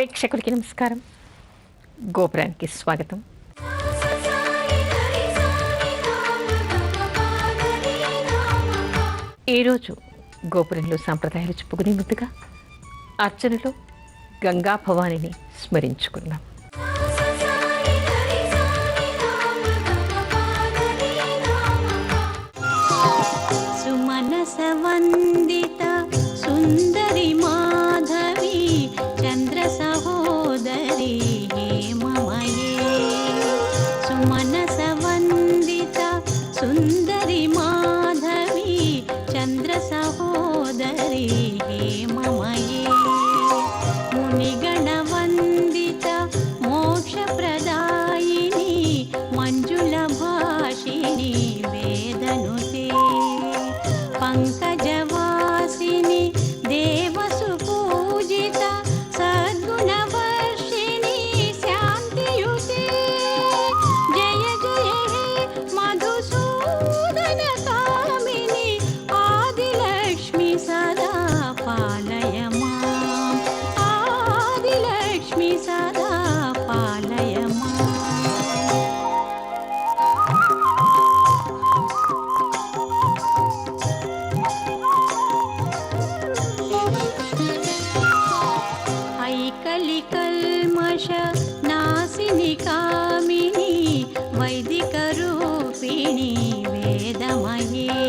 ప్రేక్షకులకి నమస్కారం. గోపురానికి స్వాగతం. ఈరోజు గోపురంలో సాంప్రదాయాలు చెప్పుకునే ముందుగా అర్చనలో గంగా భవానిని స్మరించుకున్నాం. సుమనసవందిత సుందరి మాధవి చంద్ర సహోదరి హేమమయే. సుమనసవందిత సుందరి మాధవి చంద్ర సహోదరి హేమమయే. మునిగణవందిత మోక్షప్రదాయిని మంజుల భాషిణి వేదనుతే. పంకజవాసిని దేవసుపూజిత సద్గుణవర్షిణి శాంతియుతే. జయ జయ హే మధుసూదన కామిని ఆదిలక్ష్మి సదా పాలయ మాం. ఆదిలక్ష్మి సదా పాలయ మాం. ఐకలికల్మష నాశిని కామిని వైదిక రూపిణి వేదమయే.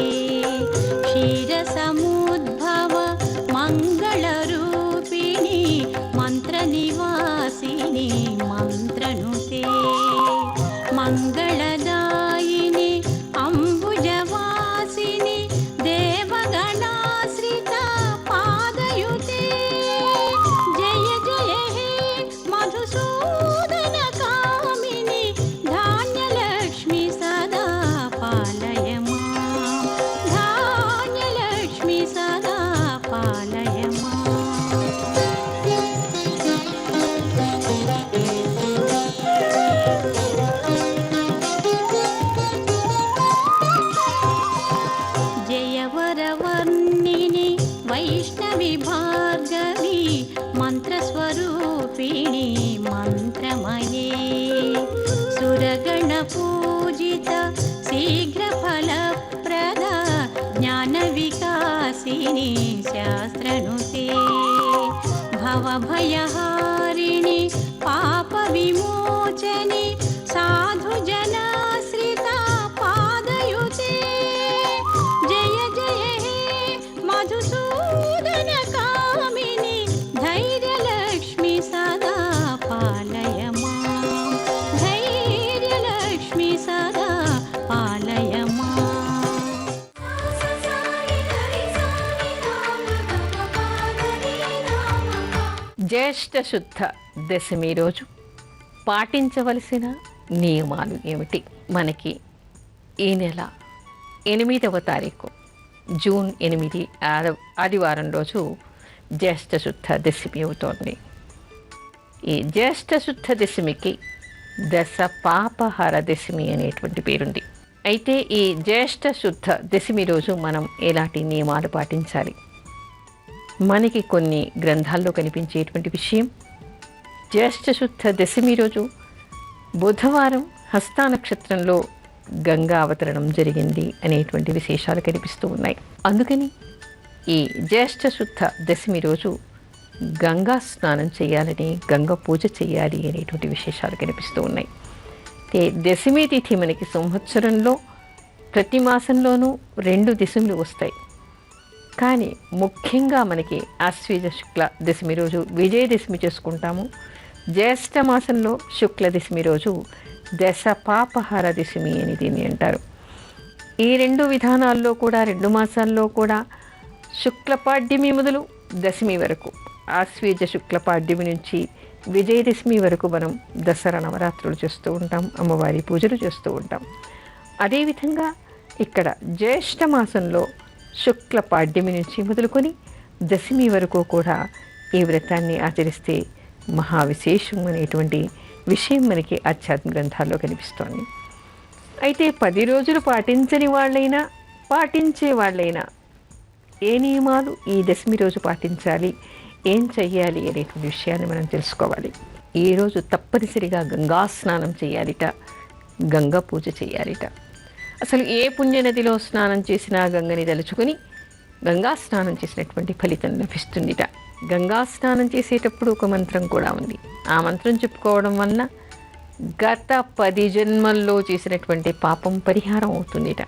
క్షీరసముద్భవ మంగళ రూపిణి మంత్ర నివాసిని మంత్రనుతే. మంగళదాయిని అంబుజవాసిని దేవగణాశ్రిత పాదయుతే. జయ జయ హే మధుసూదన కామిని ధాన్యలక్ష్మి సదా పాలయ మాం. ధాన్యలక్ష్మి సదా పాలయ మాం. జయవరవర్ణిని వైష్ణవి భార్గవి మంత్రస్వరూపిణి మంత్రమయే. సురగణ పూజిత శీఘ్ర ఫలప్రద జ్ఞాన వికాసిని శాస్త్రనుతే. భవభయహారిణి పాప విమోచని సాధు జనాశ్రిత పాదయుతే. జయ జయ హే మధుసూదన కామిని ధైర్యలక్ష్మి సదా పాలయ మాం. ధైర్యలక్ష్మి సదా పాలయ మాం. జ్యేష్ఠ శుద్ధ దశమి రోజు పాటించవలసిన నియమాలు ఏమిటి? మనకి ఈ నెల 8వ తారీఖు జూన్ 8 ఆదివారం రోజు జ్యేష్ఠ శుద్ధ దశమి అవుతోంది. ఈ జ్యేష్ఠ శుద్ధ దశమికి దశ పాపహర దశమి అనేటువంటి పేరుంది. అయితే ఈ జ్యేష్ఠ శుద్ధ దశమి రోజు మనం ఎలాంటి నియమాలు పాటించాలి? మనకి కొన్ని గ్రంథాల్లో కనిపించేటువంటి విషయం, జ్యేష్ఠ శుద్ధ దశమి రోజు బుధవారం హస్త నక్షత్రంలో గంగా అవతరణం జరిగింది అనేటువంటి విశేషాలు కనిపిస్తూ ఉన్నాయి. అందుకని ఈ జ్యేష్ఠ శుద్ధ దశమి రోజు గంగా స్నానం చేయాలని, గంగా పూజ చేయాలి అనేటువంటి విశేషాలు కనిపిస్తూ ఉన్నాయి. దశమి తిథి మనకి సంవత్సరంలో ప్రతి మాసంలోనూ 2 దశములు వస్తాయి. కానీ ముఖ్యంగా మనకి ఆశ్వీజ శుక్ల దశమి రోజు విజయదశమి చేసుకుంటాము. జ్యేష్ఠ మాసంలో శుక్ల దశమి రోజు దశ పాపహర దశమి అని దీన్ని అంటారు. ఈ 2 విధానాల్లో కూడా 2 మాసాల్లో కూడా శుక్లపాడ్యమి మొదలు దశమి వరకు, ఆశ్వీజ శుక్లపాడ్యమి నుంచి విజయదశమి వరకు మనం దసరా నవరాత్రులు చేస్తూ ఉంటాం, అమ్మవారి పూజలు చేస్తూ ఉంటాం. అదేవిధంగా ఇక్కడ జ్యేష్ఠ మాసంలో శుక్ల పాడ్యమి నుంచి మొదలుకొని దశమి వరకు కూడా ఈ వ్రతాన్ని ఆచరిస్తే మహావిశేషం అనేటువంటి విషయం మనకి ఆధ్యాత్మిక గ్రంథాల్లో కనిపిస్తోంది. అయితే 10 రోజులు పాటించని వాళ్ళైనా పాటించే వాళ్ళైనా ఏ నియమాలు ఈ దశమి రోజు పాటించాలి, ఏం చెయ్యాలి అనేటువంటి విషయాన్ని మనం తెలుసుకోవాలి. ఈరోజు తప్పనిసరిగా గంగా స్నానం చేయాలిట, గంగా పూజ చేయాలిట. అసలు ఏ పుణ్యనదిలో స్నానం చేసినా గంగని తలుచుకొని గంగా స్నానం చేసినటువంటి ఫలితం లభిస్తుందిట. గంగా స్నానం చేసేటప్పుడు ఒక మంత్రం కూడా ఉంది. ఆ మంత్రం చెప్పుకోవడం వలన గత 10 జన్మల్లో చేసినటువంటి పాపం పరిహారం అవుతుందిట.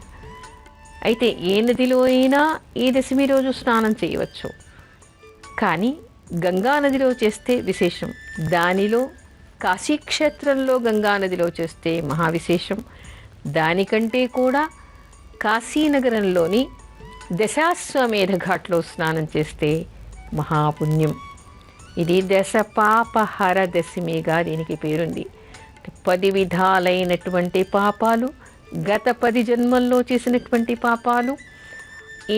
అయితే ఏ నదిలో అయినా ఈ దశమి రోజు స్నానం చేయవచ్చు, కానీ గంగా నదిలో చేస్తే విశేషం. దానిలో కాశీక్షేత్రంలో గంగా నదిలో చేస్తే మహావిశేషం. దానికంటే కూడా కాశీనగరంలోని దశాశ్వమేధ ఘాట్లో స్నానం చేస్తే మహాపుణ్యం. ఇది దశపాపహర దశమిగా దీనికి పేరుంది. 10 విధాలైనటువంటి పాపాలు, గత 10 జన్మల్లో చేసినటువంటి పాపాలు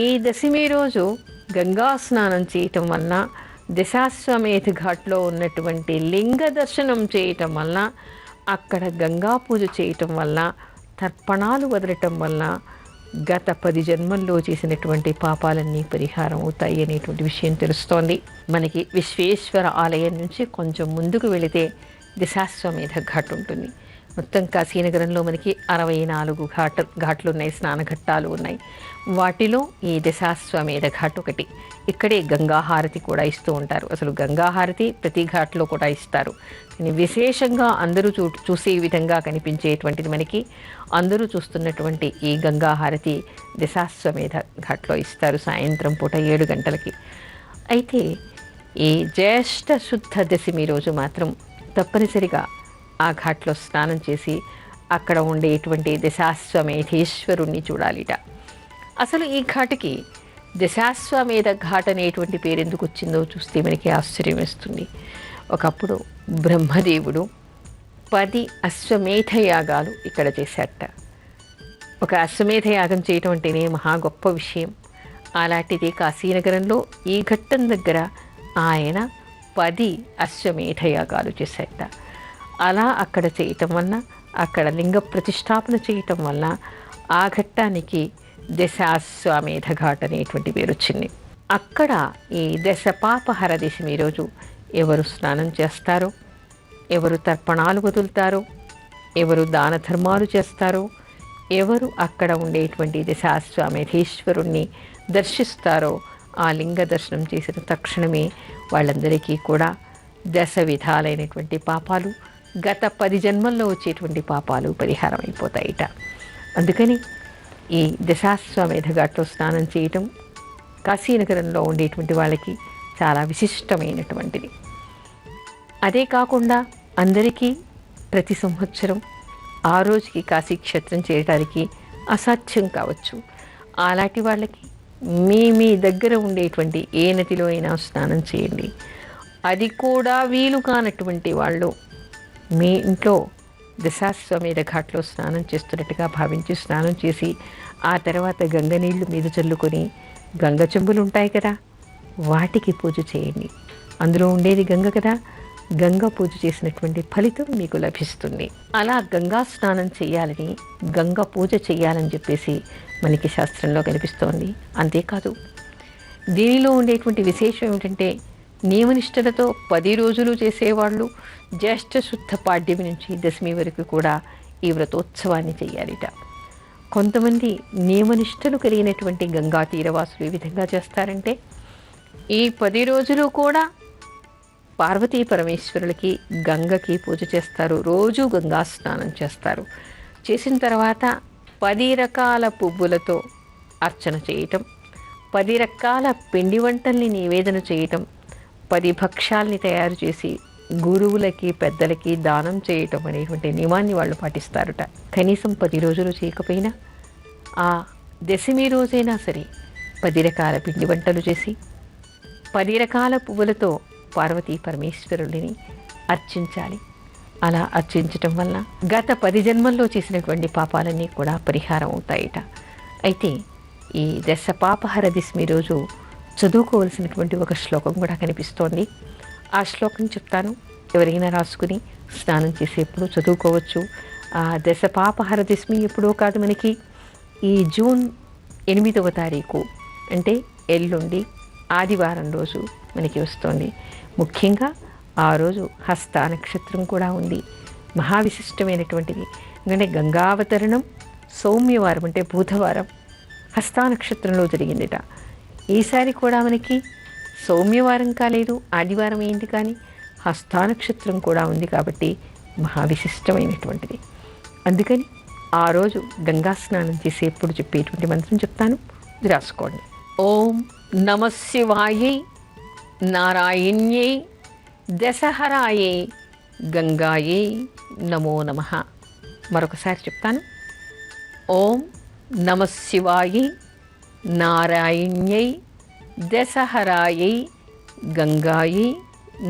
ఈ దశమి రోజు గంగా స్నానం చేయటం వలన, దశాశ్వమేధ ఘాట్లో ఉన్నటువంటి లింగ దర్శనం చేయటం వలన, అక్కడ గంగా పూజ చేయటం వల్ల, తర్పణాలు వదలటం వల్ల గత 10 జన్మల్లో చేసినటువంటి పాపాలన్నీ పరిహారం అవుతాయి అనేటువంటి విషయం తెలుస్తోంది. మనకి విశ్వేశ్వర ఆలయం నుంచి కొంచెం ముందుకు వెళితే దశాశ్వమేధ ఘాట్ ఉంటుంది. మొత్తం కాశీనగరంలో మనకి 64 ఘాట్లు ఉన్నాయి, స్నానఘట్టాలు ఉన్నాయి. వాటిలో ఈ దశాశ్వమేధ ఘాట్ ఒకటి. ఇక్కడే గంగాహారతి కూడా ఇస్తూ ఉంటారు. అసలు గంగాహారతి ప్రతి ఘాట్లో కూడా ఇస్తారు, కానీ విశేషంగా అందరూ చూసే విధంగా కనిపించేటువంటిది మనకి అందరూ చూస్తున్నటువంటి ఈ గంగాహారతి దశాశ్వమేధ ఘాట్లో ఇస్తారు సాయంత్రం పూట 7 గంటలకి. అయితే ఈ జ్యేష్ఠ శుద్ధ దశమి రోజు మాత్రం తప్పనిసరిగా ఆ ఘాట్లో స్నానం చేసి అక్కడ ఉండేటువంటి దశాశ్వమేధేశ్వరుణ్ణి చూడాలిట. అసలు ఈ ఘాటుకి దశాశ్వమేధ ఘాట్ అనేటువంటి పేరు ఎందుకు వచ్చిందో చూస్తే మనకి ఆశ్చర్యం వేస్తుంది. ఒకప్పుడు బ్రహ్మదేవుడు 10 అశ్వమేధ యాగాలు ఇక్కడ చేశాట. ఒక అశ్వమేధ యాగం చేయటం అంటేనే మహా గొప్ప విషయం. అలాంటిది కాశీనగరంలో ఈ ఘట్టం దగ్గర ఆయన 10 అశ్వమేధ యాగాలు చేశాట. అలా అక్కడ చేయటం వలన, అక్కడ లింగ ప్రతిష్టాపన చేయటం వలన ఆ ఘట్టానికి దశాశ్వమేధ ఘాట్ అనేటువంటి పేరు వచ్చింది. అక్కడ ఈ దశపాపహర దశమి రోజు ఎవరు స్నానం చేస్తారో, ఎవరు తర్పణాలు వదులుతారో, ఎవరు దాన ధర్మాలు చేస్తారో, ఎవరు అక్కడ ఉండేటువంటి దశాశ్వమేధేశ్వరుణ్ణి దర్శిస్తారో, ఆ లింగ దర్శనం చేసిన తక్షణమే వాళ్ళందరికీ కూడా 10 విధాలైనటువంటి పాపాలు, గత 10 జన్మల్లో వచ్చేటువంటి పాపాలు పరిహారం అయిపోతాయిట. అందుకని ఈ దశాశ్వమేధ ఘాట్లో స్నానం చేయటం కాశీనగరంలో ఉండేటువంటి వాళ్ళకి చాలా విశిష్టమైనటువంటిది. అదే కాకుండా అందరికీ ప్రతి సంవత్సరం ఆ రోజుకి కాశీక్షేత్రం చేయడానికి అసాధ్యం కావచ్చు. అలాంటి వాళ్ళకి మీ దగ్గర ఉండేటువంటి ఏ నదిలో అయినా స్నానం చేయండి. అది కూడా వీలు కానటువంటి వాళ్ళు మీ ఇంట్లో దశాశ్వమేధ ఘాట్లో స్నానం చేస్తున్నట్టుగా భావించి స్నానం చేసి ఆ తర్వాత గంగ నీళ్లు మీద చల్లుకొని, గంగ చెంబులు ఉంటాయి కదా, వాటికి పూజ చేయండి. అందులో ఉండేది గంగ కదా, గంగా పూజ చేసినటువంటి ఫలితం మీకు లభిస్తుంది. అలా గంగా స్నానం చేయాలని, గంగా పూజ చేయాలని చెప్పేసి మనకి శాస్త్రంలో కనిపిస్తోంది. అంతేకాదు, దీనిలో ఉండేటువంటి విశేషం ఏమిటంటే, నియమనిష్టలతో 10 రోజులు చేసేవాళ్ళు జ్యేష్ఠ శుద్ధ పాడ్యమి నుంచి దశమి వరకు కూడా ఈ వ్రతోత్సవాన్ని చేయాలిట. కొంతమంది నియమనిష్టలు కలిగినటువంటి గంగా తీరవాసులు ఈ విధంగా చేస్తారంటే, ఈ 10 రోజులు కూడా పార్వతీ పరమేశ్వరులకి గంగకి పూజ చేస్తారు. రోజు గంగా స్నానం చేస్తారు. చేసిన తర్వాత 10 రకాల పువ్వులతో అర్చన చేయటం, 10 రకాల పిండి వంటల్ని నివేదన చేయటం, 10 భక్ష్యాల్ని తయారు చేసి గురువులకి పెద్దలకి దానం చేయటం అనేటువంటి నియమాన్ని వాళ్ళు పాటిస్తారట. కనీసం 10 రోజులు చేయకపోయినా ఆ దశమి రోజైనా సరే 10 రకాల పిండి వంటలు చేసి 10 రకాల పువ్వులతో పార్వతీ పరమేశ్వరుడిని అర్చించాలి. అలా అర్చించటం వల్ల గత 10 జన్మల్లో చేసినటువంటి పాపాలన్నీ కూడా పరిహారం అవుతాయిట. అయితే ఈ దశపాపహర దశమి రోజు చదువుకోవలసినటువంటి ఒక శ్లోకం కూడా కనిపిస్తోంది. ఆ శ్లోకం చెప్తాను, ఎవరైనా రాసుకుని స్నానం చేసేప్పుడు చదువుకోవచ్చు. ఆ దశపాపహర దశమి ఎప్పుడో కాదు, మనకి ఈ జూన్ 8వ తారీఖు అంటే ఎల్లుండి ఆదివారం రోజు మనకి వస్తుంది. ముఖ్యంగా ఆ రోజు హస్త నక్షత్రం కూడా ఉంది, మహావిశిష్టమైనటువంటిది. ఎందుకంటే గంగావతరణం సౌమ్యవారం అంటే బుధవారం హస్త నక్షత్రంలో జరిగిందిట. ఈసారి కూడా మనకి సౌమ్యవారం కాలేదు, ఆదివారం ఏంటి, కానీ హస్త నక్షత్రం కూడా ఉంది కాబట్టి మహావిశిష్టమైనటువంటిది. అందుకని ఆ రోజు గంగా స్నానం చేసేప్పుడు చెప్పేటువంటి మంత్రం చెప్తాను, ఇది రాసుకోండి. ఓం నమ శివాయై నారాయణ్యై దశహరాయై గంగాయై నమో నమః. మరొకసారి చెప్తాను. ఓం నమ శివాయై నారాయణ్యై దశహరాయై గంగాయై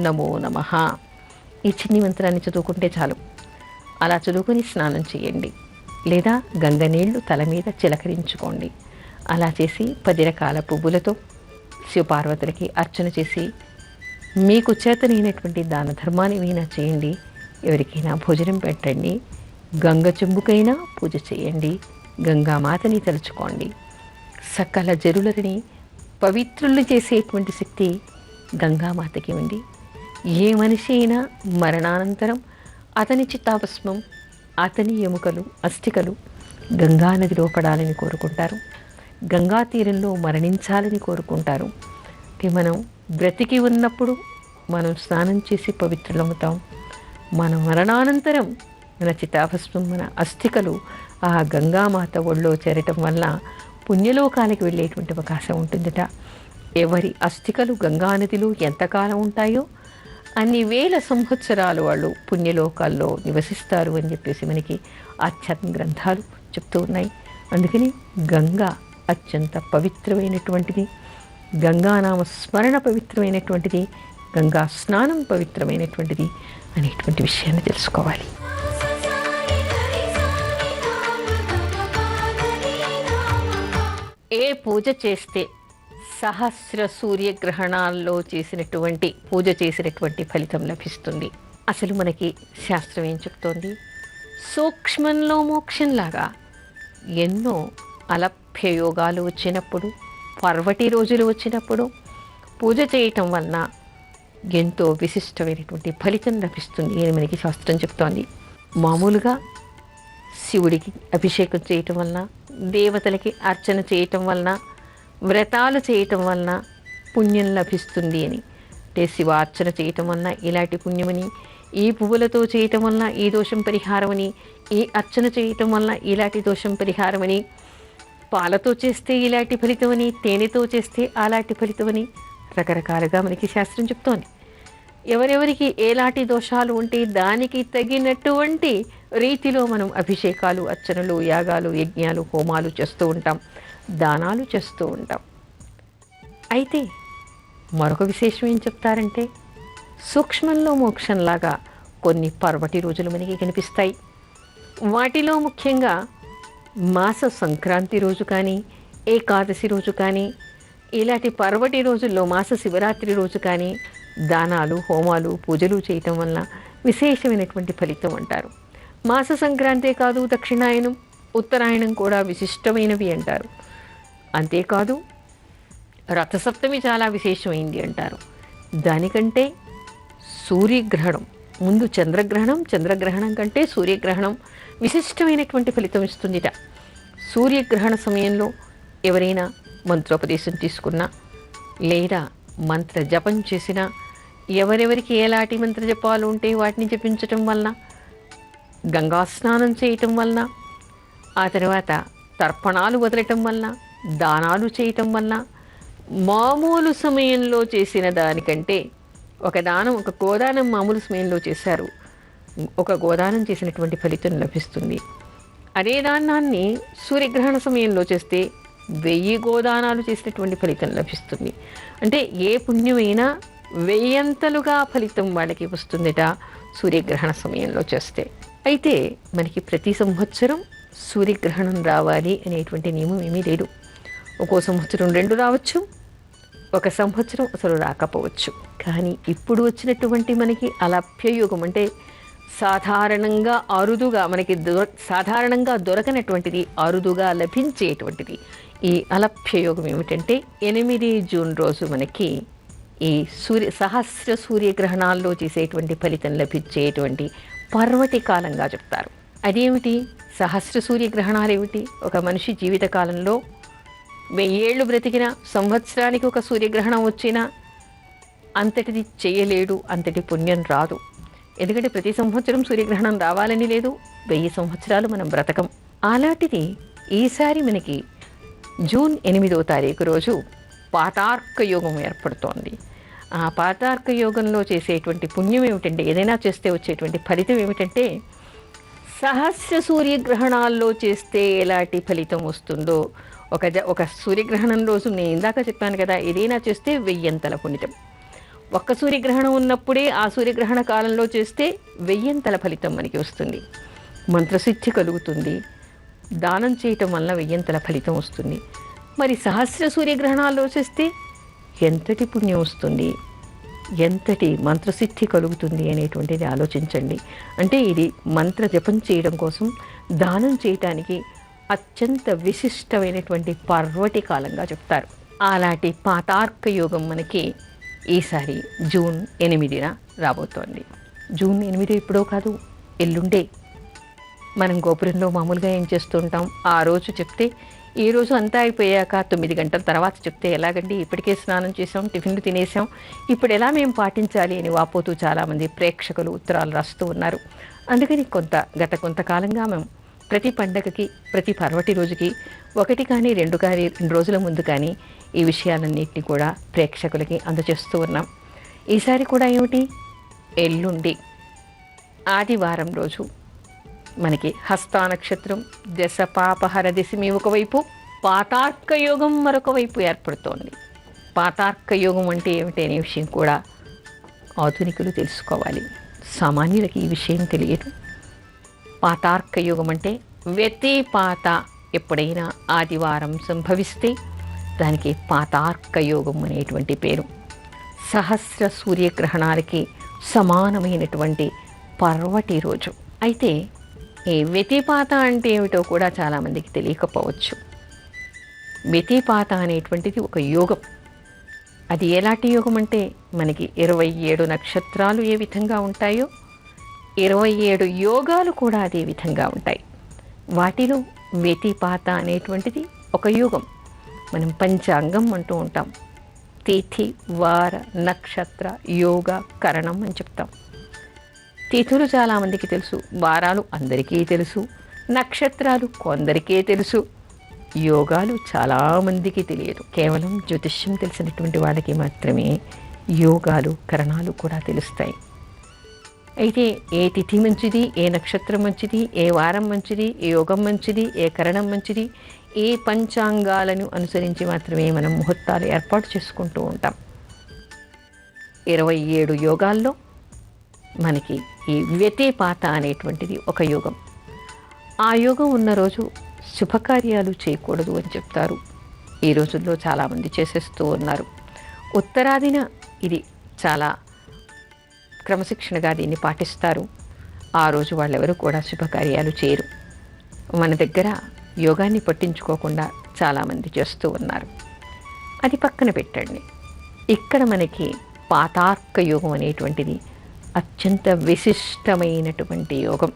నమో నమః. ఈ చిన్ని మంత్రాన్ని చదువుకుంటే చాలు. అలా చదువుకొని స్నానం చేయండి, లేదా గంగ నీళ్లు తల మీద చిలకరించుకోండి. అలా చేసి 10 రకాల పువ్వులతో శివపార్వతులకి అర్చన చేసి మీకు చేతనైనటువంటి దాన ధర్మాన్ని వీనా చేయండి. ఎవరికైనా భోజనం పెట్టండి, గంగ చెంబుకైనా పూజ చేయండి, గంగామాతని తలుచుకోండి. సకల జరులని పవిత్రులు చేసేటువంటి శక్తి గంగామాతకి ఉంది. ఏ మనిషి అయినా మరణానంతరం అతని చిత్తాభస్మం, అతని ఎముకలు, అస్థికలు గంగానదిలో పడాలని కోరుకుంటారు, గంగా తీరంలో మరణించాలని కోరుకుంటారు. మనం బ్రతికి ఉన్నప్పుడు మనం స్నానం చేసి పవిత్రులవుతాం. మన మరణానంతరం మన చితాభస్మం, మన అస్థికలు ఆ గంగామాత ఒళ్ళో చేరటం వల్ల పుణ్యలోకానికి వెళ్ళేటువంటి అవకాశం ఉంటుందట. ఎవరి అస్థికలు గంగానదిలో ఎంతకాలం ఉంటాయో అన్ని వేల సంవత్సరాలు వాళ్ళు పుణ్యలోకాల్లో నివసిస్తారు అని చెప్పేసి మనకి ఆధ్యాత్మిక గ్రంథాలు చెప్తూ ఉన్నాయి. అందుకని గంగా అత్యంత పవిత్రమైనటువంటిది, గంగానామ స్మరణ పవిత్రమైనటువంటిది, గంగా స్నానం పవిత్రమైనటువంటిది అనేటువంటి విషయాన్ని తెలుసుకోవాలి. ఏ పూజ చేస్తే సహస్ర సూర్యగ్రహణాల్లో పూజ చేసినటువంటి ఫలితం లభిస్తుంది? అసలు మనకి శాస్త్రం ఏం చెప్తోంది? సూక్ష్మంలో మోక్షంలాగా ఎన్నో అలభ్యయోగాలు వచ్చినప్పుడు, పర్వటి రోజులు వచ్చినప్పుడు పూజ చేయటం వలన ఎంతో విశిష్టమైనటువంటి ఫలితం లభిస్తుంది అని మనకి శాస్త్రం చెప్తోంది. మామూలుగా శివుడికి అభిషేకం చేయటం వలన, దేవతలకి అర్చన చేయటం వలన, వ్రతాలు చేయటం వలన పుణ్యం లభిస్తుంది అని, అంటే శివార్చన చేయటం వలన ఇలాంటి పుణ్యమని, ఈ పువ్వులతో చేయటం వలన ఈ దోషం పరిహారమని, ఈ అర్చన చేయటం వలన ఇలాంటి దోషం పరిహారమని, పాలతో చేస్తే ఇలాంటి ఫలితమని, తేనెతో చేస్తే అలాంటి ఫలితమని రకరకాలుగా మనకి శాస్త్రం చెప్తోంది. ఎవరెవరికి ఎలాంటి దోషాలు ఉంటే దానికి తగినటువంటి రీతిలో మనం అభిషేకాలు, అర్చనలు, యాగాలు, యజ్ఞాలు, హోమాలు చేస్తూ ఉంటాం, దానాలు చేస్తూ ఉంటాం. అయితే మరొక విశేషం ఏం చెప్తారంటే, సూక్ష్మంలో మోక్షంలాగా కొన్ని పర్వటి రోజులు మనకి కనిపిస్తాయి. వాటిలో ముఖ్యంగా మాస సంక్రాంతి రోజు కానీ, ఏకాదశి రోజు కానీ, ఇలాంటి పర్వటి రోజుల్లో మాస శివరాత్రి రోజు కానీ దానాలు, హోమాలు, పూజలు చేయటం వలన విశేషమైనటువంటి ఫలితం అంటారు. మాస సంక్రాంతే కాదు, దక్షిణాయనం, ఉత్తరాయణం కూడా విశిష్టమైనవి అంటారు. అంతేకాదు రథసప్తమి చాలా విశేషమైంది అంటారు. దానికంటే సూర్యగ్రహణం ముందు చంద్రగ్రహణం, చంద్రగ్రహణం కంటే సూర్యగ్రహణం విశిష్టమైనటువంటి ఫలితం ఇస్తుందిట. సూర్యగ్రహణ సమయంలో ఎవరైనా మంత్రోపదేశం తీసుకున్నా, లేదా మంత్ర జపం చేసినా, ఎవరెవరికి ఎలాంటి మంత్ర జపాలు ఉంటే వాటిని జపించటం వలన, గంగా స్నానం చేయటం వలన, ఆ తర్వాత తర్పణాలు వదలటం వలన, దానాలు చేయటం వలన, మామూలు సమయంలో చేసిన దానికంటే ఒక గోదానం మామూలు సమయంలో చేశారు, ఒక గోదానం చేసినటువంటి ఫలితం లభిస్తుంది. అదే దానాన్ని సూర్యగ్రహణ సమయంలో చేస్తే 1000 గోదానాలు చేసినటువంటి ఫలితం లభిస్తుంది. అంటే ఏ పుణ్యమైనా 1000 ఫలితం వాళ్ళకి వస్తుందట సూర్యగ్రహణ సమయంలో చేస్తే. అయితే మనకి ప్రతి సంవత్సరం సూర్యగ్రహణం రావాలి అనేటువంటి నియమం ఏమీ లేదు. ఒక్కో సంవత్సరం 2 రావచ్చు, ఒక సంవత్సరం అసలు రాకపోవచ్చు. కానీ ఇప్పుడు వచ్చినటువంటి మనకి అలభ్యయుగం అంటే సాధారణంగా అరుదుగా మనకి సాధారణంగా దొరకనటువంటిది, అరుదుగా లభించేటువంటిది ఈ అలభ్యయోగం ఏమిటంటే 8 జూన్ రోజు మనకి ఈ సహస్ర సూర్యగ్రహణాల్లో చేసేటువంటి ఫలితం లభించేటువంటి పర్వటి కాలంగా చెప్తారు. అదేమిటి సహస్ర సూర్యగ్రహణాలు ఏమిటి? ఒక మనిషి జీవితకాలంలో 1000 ఏళ్ళు బ్రతికిన సంవత్సరానికి ఒక సూర్యగ్రహణం వచ్చినా అంతటిది చేయలేడు, అంతటి పుణ్యం రాదు. ఎందుకంటే ప్రతి సంవత్సరం సూర్యగ్రహణం రావాలని లేదు, 1000 సంవత్సరాలు మనం బ్రతకం. అలాంటిది ఈసారి మనకి జూన్ 8వ తారీఖు రోజు పాతార్క యోగం ఏర్పడుతోంది. ఆ పాతార్క యోగంలో చేసేటువంటి పుణ్యం ఏమిటంటే, ఏదైనా చేస్తే వచ్చేటువంటి ఫలితం ఏమిటంటే, సహస్ర సూర్యగ్రహణాల్లో చేస్తే ఎలాంటి ఫలితం వస్తుందో ఒక సూర్యగ్రహణం రోజు నేను ఇందాక చెప్పాను కదా, ఏదైనా చేస్తే 1000 పుణ్యం. ఒక్క సూర్యగ్రహణం ఉన్నప్పుడే ఆ సూర్యగ్రహణ కాలంలో చేస్తే 1000 ఫలితం మనకి వస్తుంది. మంత్రసిద్ధి కలుగుతుంది. దానం చేయటం వల్ల 1000 ఫలితం వస్తుంది. మరి సహస్ర సూర్యగ్రహణాల్లో చేస్తే ఎంతటి పుణ్యం వస్తుంది, ఎంతటి మంత్రసిద్ధి కలుగుతుంది అనేటువంటిది ఆలోచించండి. అంటే ఇది మంత్ర జపం చేయడం కోసం, దానం చేయటానికి అత్యంత విశిష్టమైనటువంటి పర్వటి కాలంగా చెప్తారు. అలాంటి పాతార్క యోగం మనకి ఈసారి జూన్ 8న రాబోతోంది. జూన్ 8 ఎప్పుడో కాదు, ఎల్లుండే. మనం గోపురంలో మామూలుగా ఏం చేస్తుంటాం, ఆ రోజు చెప్తే ఈ రోజు అంతా అయిపోయాక 9 గంటల తర్వాత చెప్తే ఎలాగండి, ఇప్పటికే స్నానం చేసాం, టిఫిన్లు తినేసాం, ఇప్పుడు ఎలా మేము పాటించాలి అని వాపోతూ చాలామంది ప్రేక్షకులు ఉత్తరాలు రాస్తూ ఉన్నారు. అందుకని గత కొంతకాలంగా మేము ప్రతి పండగకి, ప్రతి పర్వటి రోజుకి 1 కానీ 2 రోజుల ముందు కానీ ఈ విషయాలన్నింటినీ కూడా ప్రేక్షకులకి అందజేస్తూ ఉన్నాం. ఈసారి కూడా ఏమిటి, ఎల్లుండి ఆదివారం రోజు మనకి హస్తా నక్షత్రం, దశ పాపహర దశమి ఒకవైపు, పాతార్క యోగం మరొక వైపు ఏర్పడుతోంది. పాతార్క యోగం అంటే ఏమిటి అనే విషయం కూడా ఆధునికులు తెలుసుకోవాలి. సామాన్యులకి ఈ విషయం తెలియదు. పాతార్క యోగం అంటే వ్యతిపాత, ఎప్పుడైనా ఆదివారం సంభవిస్తే దానికి పాతార్క యోగం అనేటువంటి పేరు. సహస్ర సూర్యగ్రహణాలకి సమానమైనటువంటి పర్వటి రోజు. అయితే ఈ వ్యతిపాత అంటే ఏమిటో కూడా చాలామందికి తెలియకపోవచ్చు. వ్యతిపాత అనేటువంటిది ఒక యోగం. అది ఎలాంటి యోగం అంటే, మనకి 27 నక్షత్రాలు ఏ విధంగా ఉంటాయో 27 యోగాలు కూడా అదే విధంగా ఉంటాయి. వాటిలో వ్యతిపాత అనేటువంటిది ఒక యోగం. మనం పంచాంగం అంటూ ఉంటాం. తిథి, వార, నక్షత్ర, యోగ, కరణం అని చెప్తాం. తిథులు చాలామందికి తెలుసు, వారాలు అందరికీ తెలుసు, నక్షత్రాలు కొందరికే తెలుసు, యోగాలు చాలామందికి తెలియదు. కేవలం జ్యోతిష్యం తెలిసినటువంటి వాళ్ళకి మాత్రమే యోగాలు, కరణాలు కూడా తెలుస్తాయి. అయితే ఏ తిథి మంచిది, ఏ నక్షత్రం మంచిది, ఏ వారం మంచిది, ఏ యోగం మంచిది, ఏ కరణం మంచిది, ఏ పంచాంగాలను అనుసరించి మాత్రమే మనం ముహూర్తాలు ఏర్పాటు చేసుకుంటూ ఉంటాం. 27 యోగాల్లో మనకి ఈ వ్యతిపాత అనేటువంటిది ఒక యోగం. ఆ యోగం ఉన్న రోజు శుభకార్యాలు చేయకూడదు అని చెప్తారు. ఈ రోజుల్లో చాలామంది చేసేస్తూ ఉన్నారు. ఉత్తరాదిన ఇది చాలా క్రమశిక్షణగా దీన్ని పాటిస్తారు. ఆ రోజు వాళ్ళెవరూ కూడా శుభకార్యాలు చేయరు. మన దగ్గర యోగాన్ని పట్టించుకోకుండా చాలామంది చేస్తూ ఉన్నారు. అది పక్కన పెట్టండి. ఇక్కడ మనకి పాతార్క యోగం అనేటువంటిది అత్యంత విశిష్టమైనటువంటి యోగం,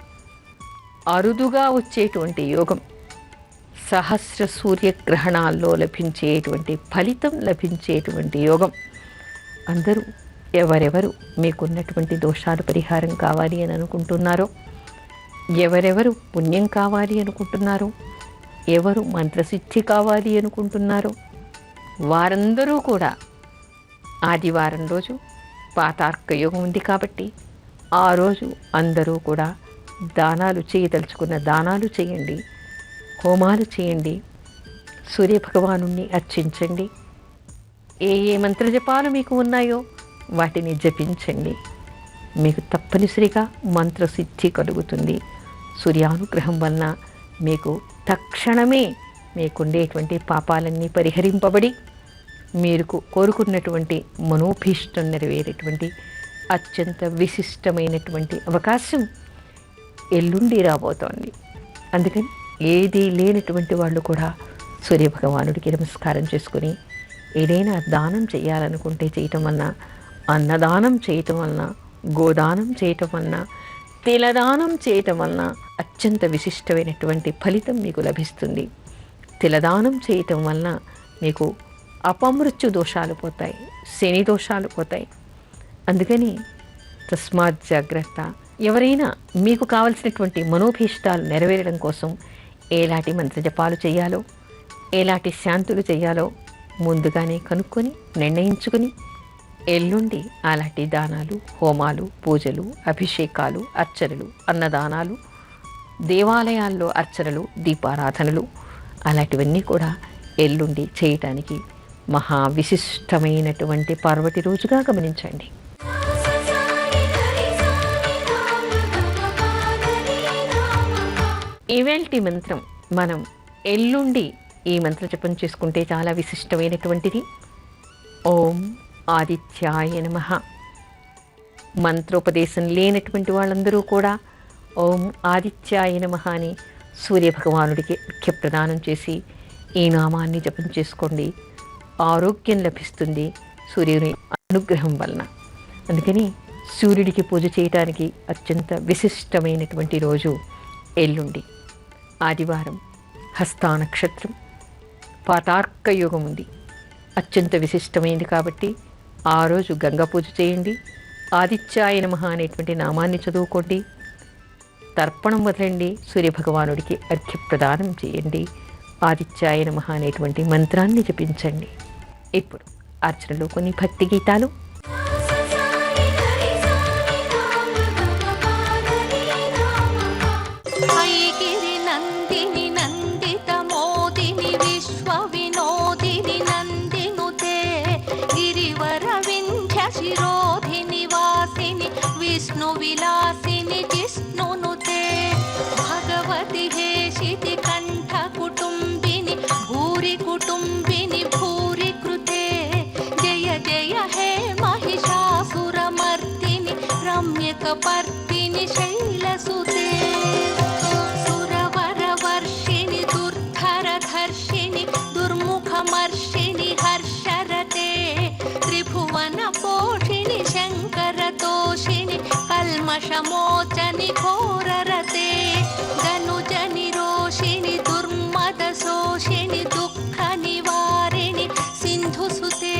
అరుదుగా వచ్చేటువంటి యోగం. సహస్ర సూర్యగ్రహణాల్లో లభించేటువంటి ఫలితం లభించేటువంటి యోగం. అందరూ ఎవరెవరు మీకున్నటువంటి దోషాలు పరిహారం కావాలి అని అనుకుంటున్నారో, ఎవరెవరు పుణ్యం కావాలి అనుకుంటున్నారో, ఎవరు మంత్రసిద్ధి కావాలి అనుకుంటున్నారో వారందరూ కూడా ఆదివారం రోజు పాతార్క యోగం ఉంది కాబట్టి ఆ రోజు అందరూ కూడా దానాలు చేయదలుచుకున్న దానాలు చేయండి, హోమాలు చేయండి, సూర్యభగవాను అర్చించండి. ఏ ఏ మంత్రజపాలు మీకు ఉన్నాయో వాటిని జపించండి. మీకు తప్పనిసరిగా మంత్రసిద్ధి కలుగుతుంది. సూర్యానుగ్రహం వలన మీకు తక్షణమే మీకుండేటువంటి పాపాలన్నీ పరిహరింపబడి మీరు కోరుకున్నటువంటి మనోభీష్టం నెరవేరేటువంటి అత్యంత విశిష్టమైనటువంటి అవకాశం ఎల్లుండి రాబోతోంది. అందుకని ఏదీ లేనటువంటి వాళ్ళు కూడా సూర్యభగవానుడికి నమస్కారం చేసుకుని ఏదైనా దానం చేయాలనుకుంటే చేయటం వలన, అన్నదానం చేయటం వలన, గోదానం చేయటం వలన, తిలదానం చేయటం వలన అత్యంత విశిష్టమైనటువంటి ఫలితం మీకు లభిస్తుంది. తిలదానం చేయటం వలన మీకు అపమృత్యు దోషాలు పోతాయి, శని దోషాలు పోతాయి. అందుకని తస్మాత్ జాగ్రత్త. ఎవరైనా మీకు కావలసినటువంటి మనోభీష్టాలు నెరవేరడం కోసం ఎలాంటి మంత్ర జపాలు చేయాలో, ఎలాంటి శాంతులు చేయాలో ముందుగానే కనుక్కొని నిర్ణయించుకుని ఎల్లుండి అలాంటి దానాలు, హోమాలు, పూజలు, అభిషేకాలు, అర్చనలు, అన్నదానాలు, దేవాలయాల్లో అర్చనలు, దీపారాధనలు అలాంటివన్నీ కూడా ఎల్లుండి చేయటానికి మహా విశిష్టమైనటువంటి పార్వతి రోజుగా గమనించండి. ఇవాల్టి మంత్రం మనం ఎల్లుండి ఈ మంత్ర జపం చేసుకుంటే చాలా విశిష్టమైనటువంటిది. ఓం ఆదిత్యాయ నమః. మంత్రోపదేశం లేనటువంటి వాళ్ళందరూ కూడా ఓం ఆదిత్యాయ నమః అని సూర్యభగవానుడికి అర్ఘ్యప్రదానం చేసి ఈ నామాన్ని జపం చేసుకోండి. ఆరోగ్యం లభిస్తుంది సూర్యుని అనుగ్రహం వలన. అందుకని సూర్యుడికి పూజ చేయడానికి అత్యంత విశిష్టమైనటువంటి రోజు ఎల్లుండి. ఆదివారం, హస్తా నక్షత్రం, పాతార్క యోగం ఉంది. అత్యంత విశిష్టమైనది కాబట్టి ఆ రోజు గంగా పూజ చేయండి. ఆదిత్యాయ నమః అనేటువంటి నామాన్ని చదువుకోండి. తర్పణం వదలండి. సూర్యభగవానుడికి అర్ఘ్యప్రదానం చేయండి. ఆదిత్యాయ నమః అనేటువంటి మంత్రాన్ని జపించండి. ఇప్పుడు అర్చనలో కొన్ని భక్తి గీతాలు. ఐగిరి నందిని నందిత మోదిని విశ్వ వినోదిని నందినుతే గిరివర వింధ్య శిరోధిని వాసిని విష్ణు విలాసిని జిష్ణునుతే భగవతి హేషితి కంఠ కుటుంబిని భూరి కుటుంబిని భూరి కృతే జయ జయ హే మహిషాసురమర్దిని రమ్యకపర్దిని శైలసుతే సురవరవర్షిణి దుర్ధరధర్షిణి దుర్ముఖమర్షిణి హర్షరతే త్రిభువన పోషిణి శంకరతోషిణి కల్మషమోచని ఘోరరతే ధనుజని రోషిణి దుర్మదశోషిణి దుఃఖ నివారిణి సింధుసుతే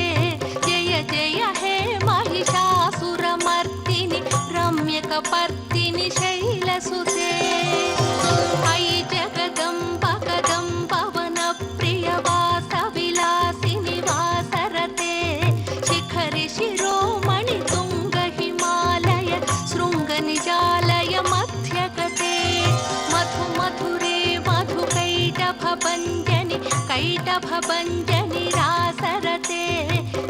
జయ జయ హే మహిషాసురమర్దిని రమ్యకపర్దిని శైలసుతే ఐ జగదంబ కదంబ వన ప్రియ వాస విలాసిని వాసరతే శిఖరి శిరోమణి తుంగ హిమాలయ శృంగ నిజాలయ మధ్యగతే మధు మధురే మధు కైటభ భంజని కైటభ భంజని రాసరతే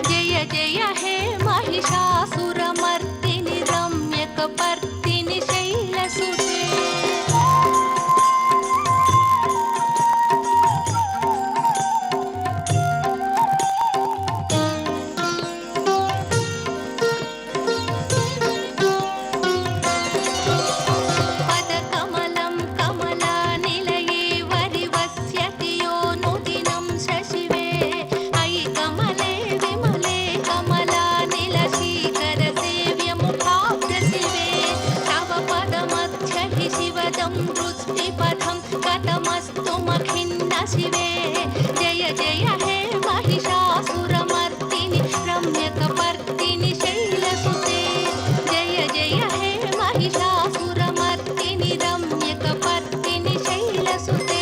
జయ జయ హే మహిషాసురమర్దిని రమ్యకపర్దిని శైలసుతే పదకమలం కమలానిలయే వరివస్యతి యోనుదినం శశివే ఐ కమలే విమలే కమలానిల శీకర సేవ్యముఖాబ్జ శివే తవ పదమధ్య హి శివదం వృష్టిపథం కథమస్తు మఖిన్న శివే జయ జయ హే మహిషాసురమర్దిని రమ్యకపర్దిని శైలసుతే జయ జయ హే మహిషాసురమర్దిని రమ్యకపర్దిని శైలసుతే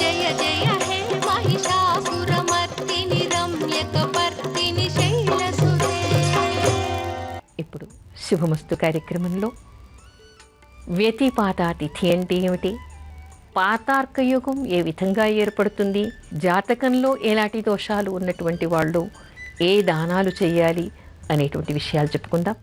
జయ జయ హే మహిషాసురమర్దిని రమ్యకపర్దిని శైలసుతే. ఇప్పుడు శుభమస్తు కార్యక్రమంలో వ్యతిపాత తిథి అంటే ఏమిటి, పాతార్క యుగం ఏ విధంగా ఏర్పడుతుంది, జాతకంలో ఎలాంటి దోషాలు ఉన్నటువంటి వాళ్ళు ఏ దానాలు చేయాలి అనేటువంటి విషయాలు చెప్పుకుందాం.